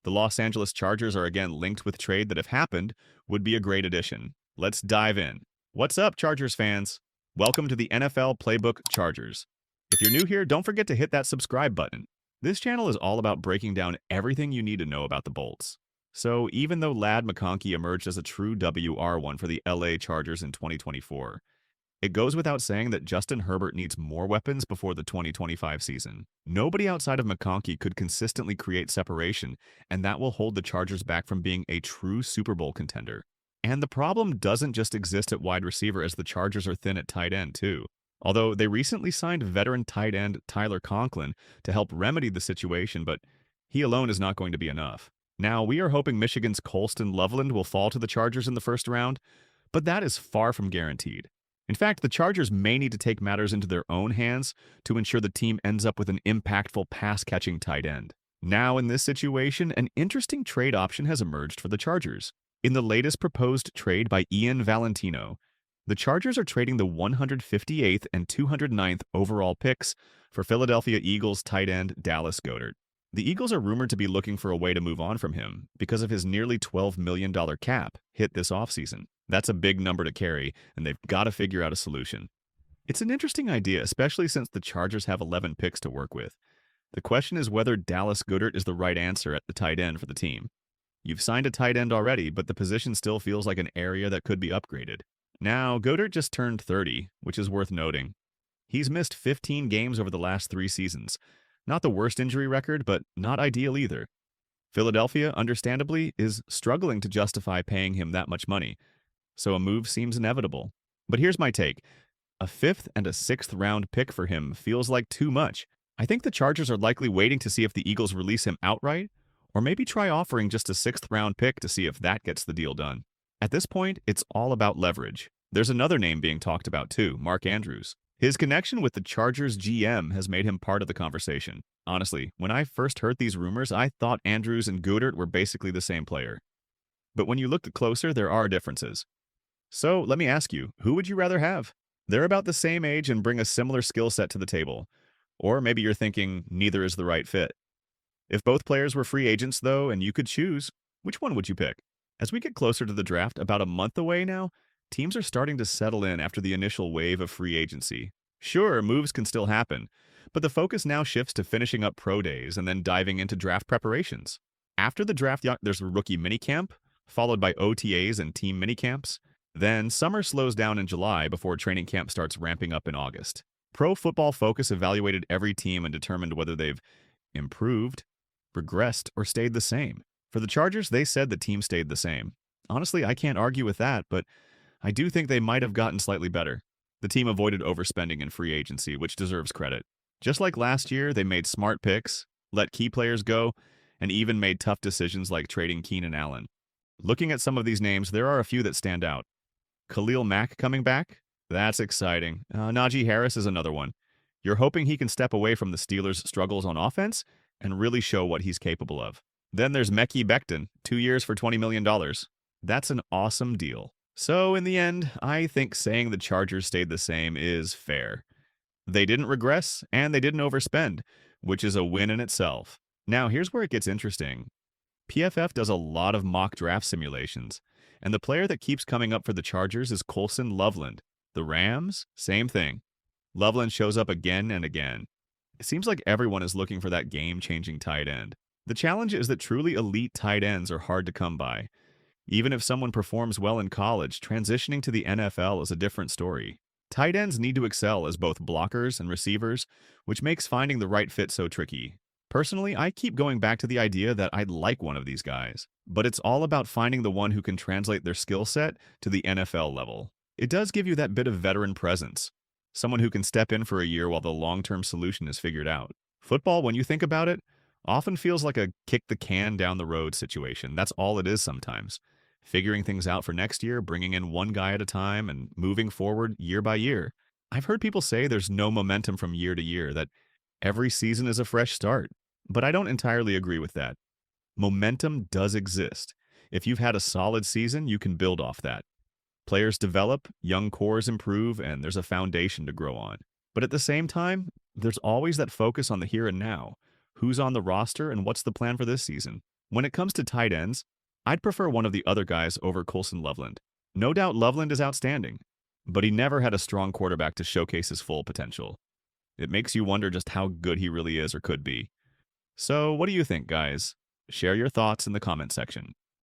The Los Angeles Chargers are again linked with trade that, if happened, would be a great addition. Let's dive in. What's up, Chargers fans? Welcome to the NFL Playbook Chargers. If you're new here, don't forget to hit that subscribe button. This channel is all about breaking down everything you need to know about the Bolts. So even though Ladd McConkey emerged as a true WR1 for the LA Chargers in 2024, it goes without saying that Justin Herbert needs more weapons before the 2025 season. Nobody outside of McConkey could consistently create separation, and that will hold the Chargers back from being a true Super Bowl contender. And the problem doesn't just exist at wide receiver, as the Chargers are thin at tight end too. Although they recently signed veteran tight end Tyler Conklin to help remedy the situation, but he alone is not going to be enough. Now, we are hoping Michigan's Colston Loveland will fall to the Chargers in the first round, but that is far from guaranteed. In fact, the Chargers may need to take matters into their own hands to ensure the team ends up with an impactful pass-catching tight end. Now, in this situation, an interesting trade option has emerged for the Chargers. In the latest proposed trade by Ian Valentino, the Chargers are trading the 158th and 209th overall picks for Philadelphia Eagles tight end Dallas Goedert. The Eagles are rumored to be looking for a way to move on from him because of his nearly $12 million cap hit this offseason. That's a big number to carry, and they've got to figure out a solution. It's an interesting idea, especially since the Chargers have 11 picks to work with. The question is whether Dallas Goedert is the right answer at the tight end for the team. You've signed a tight end already, but the position still feels like an area that could be upgraded. Now, Goedert just turned 30, which is worth noting. He's missed 15 games over the last 3 seasons. Not the worst injury record, but not ideal either. Philadelphia, understandably, is struggling to justify paying him that much money, so a move seems inevitable. But here's my take. A 5th and a 6th round pick for him feels like too much. I think the Chargers are likely waiting to see if the Eagles release him outright, or maybe try offering just a 6th round pick to see if that gets the deal done. At this point, it's all about leverage. There's another name being talked about too, Mark Andrews. His connection with the Chargers GM has made him part of the conversation. Honestly, when I first heard these rumors, I thought Andrews and Goedert were basically the same player. But when you look closer, there are differences. So let me ask you, who would you rather have? They're about the same age and bring a similar skill set to the table. Or maybe you're thinking neither is the right fit. If both players were free agents, though, and you could choose, which one would you pick? As we get closer to the draft, about a month away now, teams are starting to settle in after the initial wave of free agency. Sure, moves can still happen, but the focus now shifts to finishing up pro days and then diving into draft preparations. After the draft, there's a rookie minicamp, followed by OTAs and team minicamps. Then summer slows down in July before training camp starts ramping up in August. Pro Football Focus evaluated every team and determined whether they've improved, regressed, or stayed the same. For the Chargers, they said the team stayed the same. Honestly, I can't argue with that, but I do think they might have gotten slightly better. The team avoided overspending in free agency, which deserves credit. Just like last year, they made smart picks, let key players go, and even made tough decisions like trading Keenan Allen. Looking at some of these names, there are a few that stand out. Khalil Mack coming back? That's exciting. Najee Harris is another one. You're hoping he can step away from the Steelers' struggles on offense and really show what he's capable of. Then there's Mekhi Becton, 2 years for $20 million. That's an awesome deal. So in the end, I think saying the Chargers stayed the same is fair. They didn't regress, and they didn't overspend, which is a win in itself. Now, here's where it gets interesting. PFF does a lot of mock draft simulations, and the player that keeps coming up for the Chargers is Colston Loveland. The Rams? Same thing. Loveland shows up again and again. It seems like everyone is looking for that game-changing tight end. The challenge is that truly elite tight ends are hard to come by. Even if someone performs well in college, transitioning to the NFL is a different story. Tight ends need to excel as both blockers and receivers, which makes finding the right fit so tricky. Personally, I keep going back to the idea that I'd like one of these guys, but it's all about finding the one who can translate their skill set to the NFL level. It does give you that bit of veteran presence, someone who can step in for a year while the long-term solution is figured out. Football, when you think about it, often feels like a kick the can down the road situation. That's all it is sometimes. Figuring things out for next year, bringing in one guy at a time, and moving forward year by year. I've heard people say there's no momentum from year to year, that every season is a fresh start. But I don't entirely agree with that. Momentum does exist. If you've had a solid season, you can build off that. Players develop, young cores improve, and there's a foundation to grow on. But at the same time, there's always that focus on the here and now. Who's on the roster and what's the plan for this season? When it comes to tight ends, I'd prefer one of the other guys over Colston Loveland. No doubt Loveland is outstanding, but he never had a strong quarterback to showcase his full potential. It makes you wonder just how good he really is or could be. So, what do you think, guys? Share your thoughts in the comment section.